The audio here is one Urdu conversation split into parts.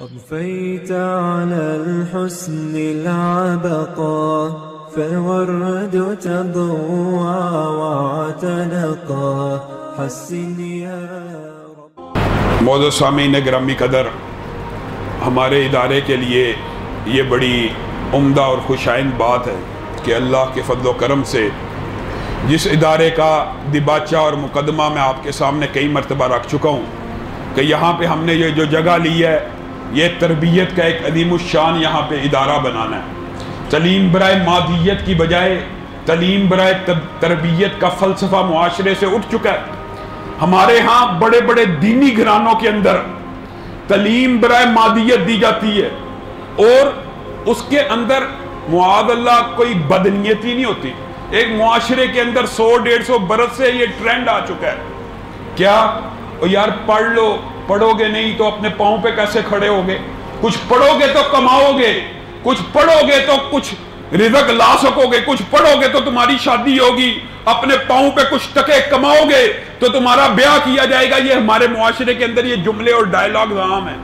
أضفيت على الحسن العبقى فالورد تضوى واعتنقى حسن يا رب. معزز سامعین گرامی قدر، ہمارے ادارے کے لیے یہ بڑی عمدہ اور خوشائن بات ہے کہ اللہ کے فضل و کرم سے جس ادارے کا دباچہ اور مقدمہ میں آپ کے سامنے کئی مرتبہ رکھ چکا ہوں کہ یہاں پہ ہم نے یہ جو جگہ لی ہے، یہ تربیت کا ایک عظیم الشان یہاں پہ ادارہ بنانا ہے۔ تعلیم برائے مادیت کی بجائے تعلیم برائے تربیت کا فلسفہ معاشرے سے اٹھ چکا ہے۔ ہمارے ہاں بڑے بڑے دینی گھرانوں کے اندر تعلیم برائے مادیت دی جاتی ہے اور اس کے اندر معاذ اللہ کوئی بدنیتی نہیں ہوتی۔ ایک معاشرے کے اندر 100-150 برس سے یہ ٹرینڈ آ چکا ہے، کیا یار پڑھ لو، پڑھو گے نہیں تو اپنے پاؤں پہ کیسے کھڑے ہوگے؟ کچھ پڑھو گے تو کماؤ گے، کچھ پڑھو گے تو کچھ رزق لا سکو گے، کچھ پڑھو گے تو تمہاری شادی ہوگی، اپنے پاؤں پہ کچھ ٹکے کماؤ گے تو تمہارا بیاہ کیا جائے گا۔ یہ ہمارے معاشرے کے اندر یہ جملے اور ڈائلاگ عام ہیں۔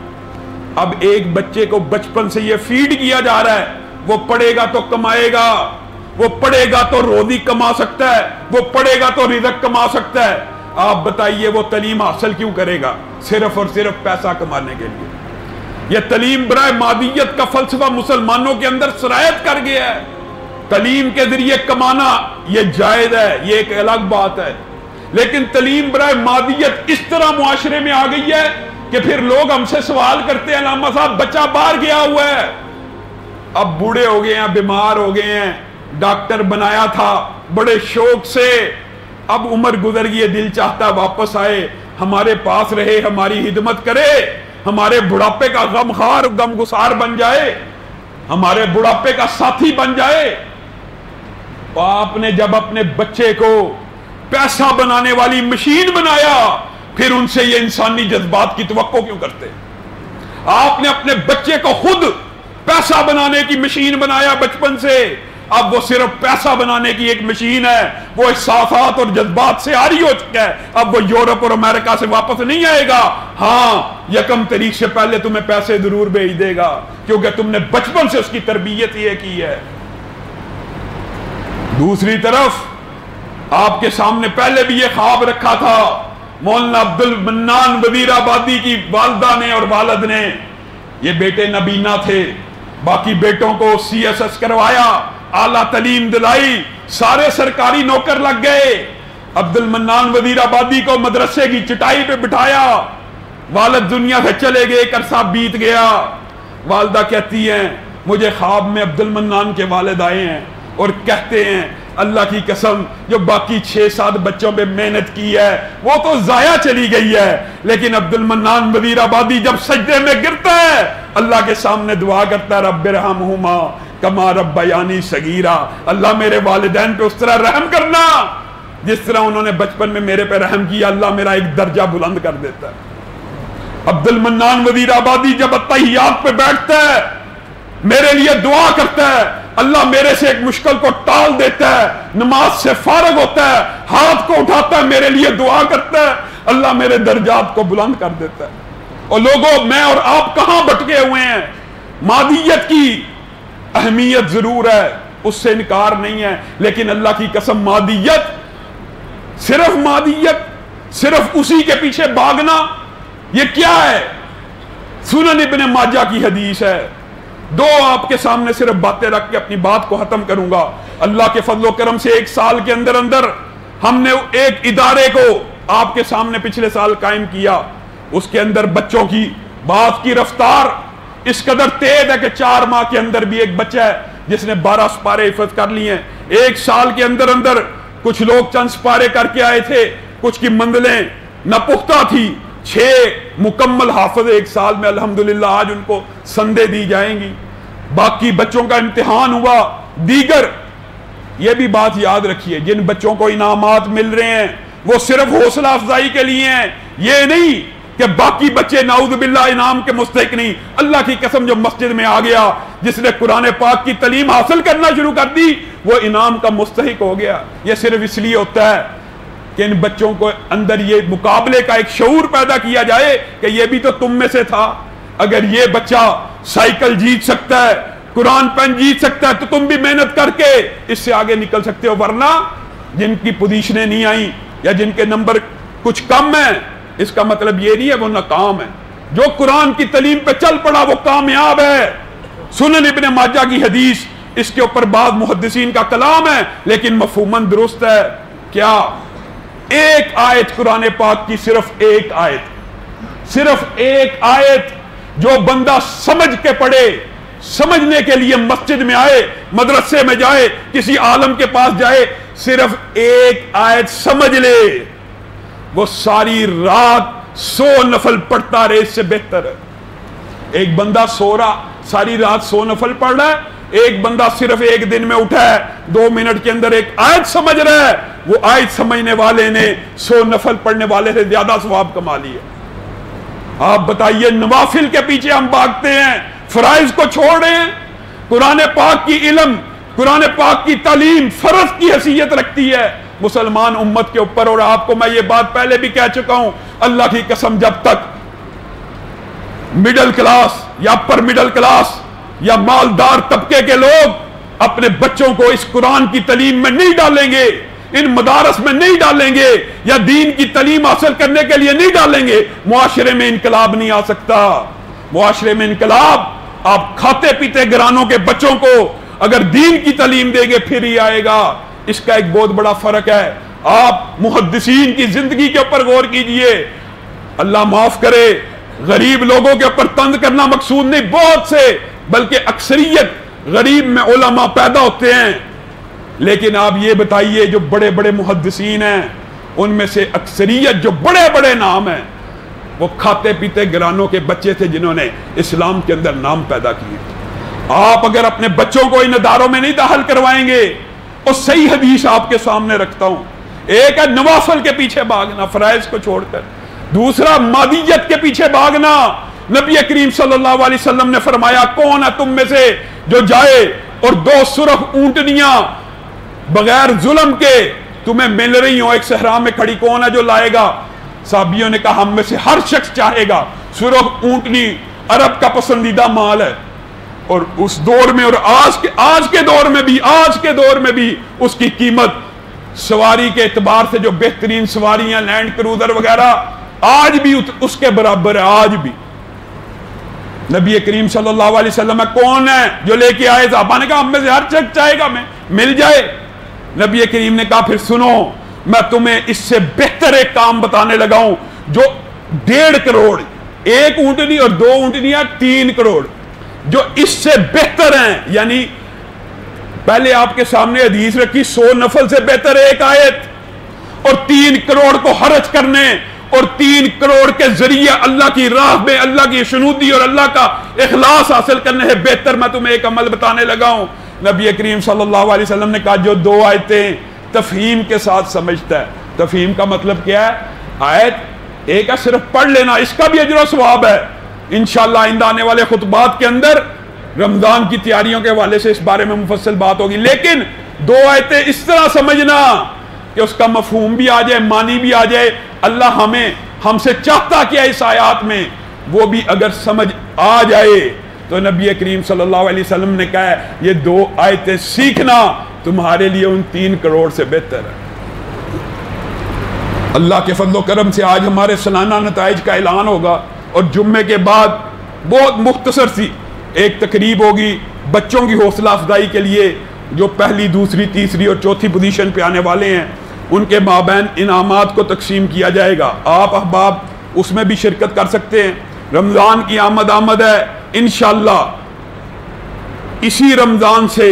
اب ایک بچے کو بچپن سے یہ فیڈ کیا جا رہا ہے، وہ پڑھے گا تو کمائے گا، وہ پڑھے گا تو روزی کما سکتا ہے، وہ پڑھے گا تو رزق کما سکتا ہے۔ آپ بتائیے وہ تعلیم حاصل کیوں کرے گا؟ صرف اور صرف پیسہ کمانے کے لیے۔ یہ تعلیم برائے مادیت کا فلسفہ مسلمانوں کے اندر سرایت کر گیا ہے۔ تعلیم کے ذریعے کمانا یہ جائز ہے، یہ ایک الگ بات ہے، لیکن تعلیم برائے مادیت اس طرح معاشرے میں آ گئی ہے کہ پھر لوگ ہم سے سوال کرتے ہیں، علامہ صاحب بچہ باہر گیا ہوا ہے، اب بوڑھے ہو گئے ہیں، بیمار ہو گئے ہیں، ڈاکٹر بنایا تھا بڑے شوق سے، اب عمر گزر گئی ہے، دل چاہتا واپس آئے، ہمارے پاس رہے، ہماری خدمت کرے، ہمارے بڑھاپے کا غمخوار غمگسار بن جائے، ہمارے بڑھاپے کا ساتھی بن جائے۔ آپ نے جب اپنے بچے کو پیسہ بنانے والی مشین بنایا، پھر ان سے یہ انسانی جذبات کی توقع کیوں کرتے؟ آپ نے اپنے بچے کو خود پیسہ بنانے کی مشین بنایا بچپن سے، اب وہ صرف پیسہ بنانے کی ایک مشین ہے، وہ احساسات اور جذبات سے آری ہو چکا ہے، اب وہ یورپ اور امریکہ سے واپس نہیں آئے گا۔ ہاں، 1 تاریخ سے پہلے تمہیں پیسے ضرور بھیج دے گا، کیونکہ تم نے بچپن سے اس کی تربیت یہ کی ہے۔ دوسری طرف آپ کے سامنے پہلے بھی یہ خواب رکھا تھا، مولانا عبد المنان وزیر آبادی کی والدہ نے اور والد نے، یہ بیٹے نابینا تھے، باقی بیٹوں کو CSS کروایا، اعلیٰ تعلیم دلائی، سارے سرکاری نوکر لگ گئے۔ عبد المنان وزیر آبادی کو مدرسے کی چٹائی پہ بٹھایا، والد دنیا سے چلے گئے، ایک عرصہ بیت گیا، والدہ کہتی ہیں مجھے خواب میں عبد المنان کے والد آئے ہیں اور کہتے ہیں اللہ کی قسم جو باقی 6-7 بچوں پہ محنت کی ہے وہ تو ضائع چلی گئی ہے، لیکن عبد المنان وزیر آبادی جب سجدے میں گرتا ہے اللہ کے سامنے دعا کرتا ہے رب ارحمہما کما ربیانی صغیرا، اللہ میرے والدین پہ اس طرح رحم کرنا جس طرح انہوں نے بچپن میں میرے پہ رحم کیا، اللہ میرا ایک درجہ بلند کر دیتا ہے۔ عبد المنان وزیر آبادی جب اتحیات پہ بیٹھتا ہے میرے لیے دعا کرتا ہے، اللہ میرے سے ایک مشکل کو ٹال دیتا ہے، نماز سے فارغ ہوتا ہے، ہاتھ کو اٹھاتا ہے، میرے لیے دعا کرتا ہے، اللہ میرے درجات کو بلند کر دیتا ہے۔ اور لوگوں، میں اور آپ کہاں بٹکے ہوئے ہیں؟ مادیت کی اہمیت ضرور ہے، اس سے انکار نہیں ہے، لیکن اللہ کی قسم مادیت، صرف اسی کے پیچھے بھاگنا یہ کیا ہے؟ سنن ابن ماجہ کی حدیث ہے، 2 آپ کے سامنے صرف باتیں رکھ کے اپنی بات کو ختم کروں گا۔ اللہ کے فضل و کرم سے 1 سال کے اندر ہم نے ایک ادارے کو آپ کے سامنے پچھلے سال قائم کیا، اس کے اندر بچوں کی بات کی رفتار اس قدر تیز ہے کہ 4 ماہ کے اندر بھی ایک بچہ ہے جس نے 12 سپارے حفظ کر لیے ہیں۔ 1 سال کے اندر کچھ لوگ چند سپارے کر کے آئے تھے، کچھ کی منزلیں ناپختہ تھی، 6 مکمل حافظ 1 سال میں الحمدللہ آج ان کو سندے دی جائیں گی۔ باقی بچوں کا امتحان ہوا، دیگر یہ بھی بات یاد رکھیے، جن بچوں کو انعامات مل رہے ہیں وہ صرف حوصلہ افزائی کے لیے ہیں، یہ نہیں کہ باقی بچے نعوذ باللہ انعام کے مستحق نہیں۔ اللہ کی قسم جو مسجد میں آ گیا، جس نے قرآن پاک کی تعلیم حاصل کرنا شروع کر دی، وہ انعام کا مستحق ہو گیا۔ یہ صرف اس لیے ہوتا ہے کہ ان بچوں کو اندر یہ مقابلے کا ایک شعور پیدا کیا جائے کہ یہ بھی تو تم میں سے تھا، اگر یہ بچہ سائیکل جیت سکتا ہے، قرآن پین جیت سکتا ہے، تو تم بھی محنت کر کے اس سے آگے نکل سکتے ہو. ورنہ جن کی پوزیشنیں نہیں آئیں یا جن کے نمبر کچھ کم ہیں، اس کا مطلب یہ نہیں ہے وہ ناکام ہے. جو قرآن کی تعلیم پہ چل پڑا وہ کامیاب ہے. سنن ابن ماجہ کی حدیث، اس کے اوپر بعض محدثین کا کلام ہے لیکن مفہوماً درست ہے. کیا؟ ایک آیت قرآن پاک کی، صرف ایک آیت جو بندہ سمجھ کے پڑھے، سمجھنے کے لیے مسجد میں آئے، مدرسے میں جائے، کسی عالم کے پاس جائے، صرف ایک آیت سمجھ لے، وہ ساری رات 100 نفل پڑھتا رہے، اس سے بہتر ہے. ایک بندہ سو رہا، ساری رات 100 نفل پڑھ رہا ہے، ایک بندہ صرف ایک دن میں اٹھا ہے، 2 منٹ کے اندر ایک آیت سمجھ رہا ہے، وہ آیت سمجھنے والے نے 100 نفل پڑھنے والے سے زیادہ ثواب کما لیا. آپ بتائیے، نوافل کے پیچھے ہم بھاگتے ہیں، فرائض کو چھوڑ رہے ہیں. قرآن پاک کی علم، قرآن پاک کی تعلیم فرض کی حیثیت رکھتی ہے مسلمان امت کے اوپر. اور آپ کو میں یہ بات پہلے بھی کہہ چکا ہوں، اللہ کی قسم، جب تک مڈل کلاس یا اپر مڈل کلاس یا مالدار طبقے کے لوگ اپنے بچوں کو اس قرآن کی تعلیم میں نہیں ڈالیں گے، ان مدارس میں نہیں ڈالیں گے، یا دین کی تعلیم حاصل کرنے کے لیے نہیں ڈالیں گے، معاشرے میں انقلاب نہیں آ سکتا. معاشرے میں انقلاب آپ کھاتے پیتے گھرانوں کے بچوں کو اگر دین کی تعلیم دیں گے پھر ہی آئے گا. اس کا ایک بہت بڑا فرق ہے. آپ محدثین کی زندگی کے اوپر غور کیجئے. اللہ معاف کرے، غریب لوگوں کے اوپر طنز کرنا مقصود نہیں، بہت سے بلکہ اکثریت غریب میں علماء پیدا ہوتے ہیں. لیکن آپ یہ بتائیے، جو بڑے بڑے محدثین ہیں ان میں سے اکثریت جو بڑے بڑے نام ہیں وہ کھاتے پیتے گھرانوں کے بچے تھے جنہوں نے اسلام کے اندر نام پیدا کیے. آپ اگر اپنے بچوں کو ان اداروں میں نہیں داخل کروائیں گے، اور صحیح حدیث آپ کے سامنے رکھتا ہوں، ایک ہے نوافل کے پیچھے بھاگنا فرائض کو چھوڑ کر، دوسرا مادیت کے پیچھے بھاگنا. نبی کریم صلی اللہ علیہ وسلم نے فرمایا، کون ہے تم میں سے جو جائے اور 2 سرخ اونٹنیاں بغیر ظلم کے تمہیں مل رہی ہوں ایک صحرا میں کھڑی، کون ہے جو لائے گا؟ صحابیوں نے کہا ہم میں سے ہر شخص چاہے گا. سرخ اونٹنی عرب کا پسندیدہ مال ہے، اور اس دور میں اور آج کے دور میں بھی اس کی قیمت سواری کے اعتبار سے جو بہترین سواریاں لینڈ کروزر وغیرہ آج بھی اس کے برابر ہے. آج بھی نبی کریم صلی اللہ علیہ وسلم کون ہے جو لے کے آئے؟ صحابہ نے کہا ہم میں سے ہر شخص چاہے گا میں مل جائے. نبی کریم نے کہا پھر سنو، میں تمہیں اس سے بہتر ایک کام بتانے لگا ہوں جو 1.5 کروڑ، ایک اونٹنی اور 2 اونٹنیاں 3 کروڑ، جو اس سے بہتر ہیں. یعنی پہلے آپ کے سامنے حدیث رکھی 100 نفل سے بہتر ایک آیت، اور 3 کروڑ کو خرچ کرنے اور 3 کروڑ کے ذریعے اللہ کی راہ میں اللہ کی شنودی اور اللہ کا اخلاص حاصل کرنے سے بہتر میں تمہیں ایک عمل بتانے لگا ہوں. نبی کریم صلی اللہ علیہ وسلم نے کہا جو 2 آیتیں تفہیم کے ساتھ سمجھتا ہے. تفہیم کا مطلب کیا ہے؟ آیت ایک ہے صرف پڑھ لینا، اس کا بھی اجر و ثواب ہے. انشاءاللہ آئندہ آنے والے خطبات کے اندر رمضان کی تیاریوں کے حوالے سے اس بارے میں مفصل بات ہوگی. لیکن 2 آیتیں اس طرح سمجھنا کہ اس کا مفہوم بھی آ جائے، معنی بھی آ جائے. اللہ ہم سے چاہتا کیا اس آیات میں، وہ بھی اگر سمجھ آ جائے تو نبی کریم صلی اللہ علیہ وسلم نے کہا ہے یہ 2 آیتیں سیکھنا تمہارے لیے ان 3 کروڑ سے بہتر ہے. اللہ کے فضل و کرم سے آج ہمارے سالانہ نتائج کا اعلان ہوگا، اور جمعے کے بعد بہت مختصر سی ایک تقریب ہوگی بچوں کی حوصلہ افزائی کے لیے، جو پہلی، دوسری، تیسری اور چوتھی پوزیشن پہ آنے والے ہیں ان کے مابین انعامات کو تقسیم کیا جائے گا. آپ احباب اس میں بھی شرکت کر سکتے ہیں. رمضان کی آمد ہے، انشاءاللہ اسی رمضان سے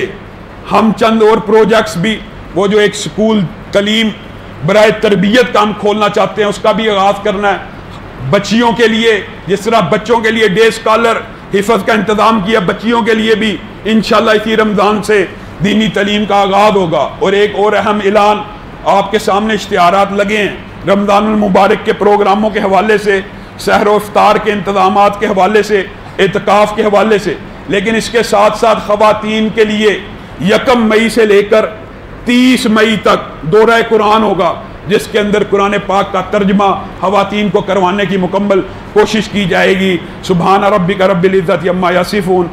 ہم چند اور پروجیکٹس بھی، وہ جو ایک سکول تعلیم برائے تربیت کا ہم کھولنا چاہتے ہیں اس کا بھی آغاز کرنا ہے. بچیوں کے لیے جس طرح بچوں کے لیے ڈے اسکالر حفظ کا انتظام کیا، بچیوں کے لیے بھی انشاءاللہ اسی رمضان سے دینی تعلیم کا آغاز ہوگا. اور ایک اور اہم اعلان، آپ کے سامنے اشتہارات لگے ہیں رمضان المبارک کے پروگراموں کے حوالے سے، سحر و افطار کے انتظامات کے حوالے سے، اعتکاف کے حوالے سے. لیکن اس کے ساتھ ساتھ خواتین کے لیے 1 مئی سے لے کر 30 مئی تک دورہ قرآن ہوگا. جس کے اندر قرآن پاک کا ترجمہ خواتین کو کروانے کی مکمل کوشش کی جائے گی۔ سبحان ربک رب العزت عما یصفون۔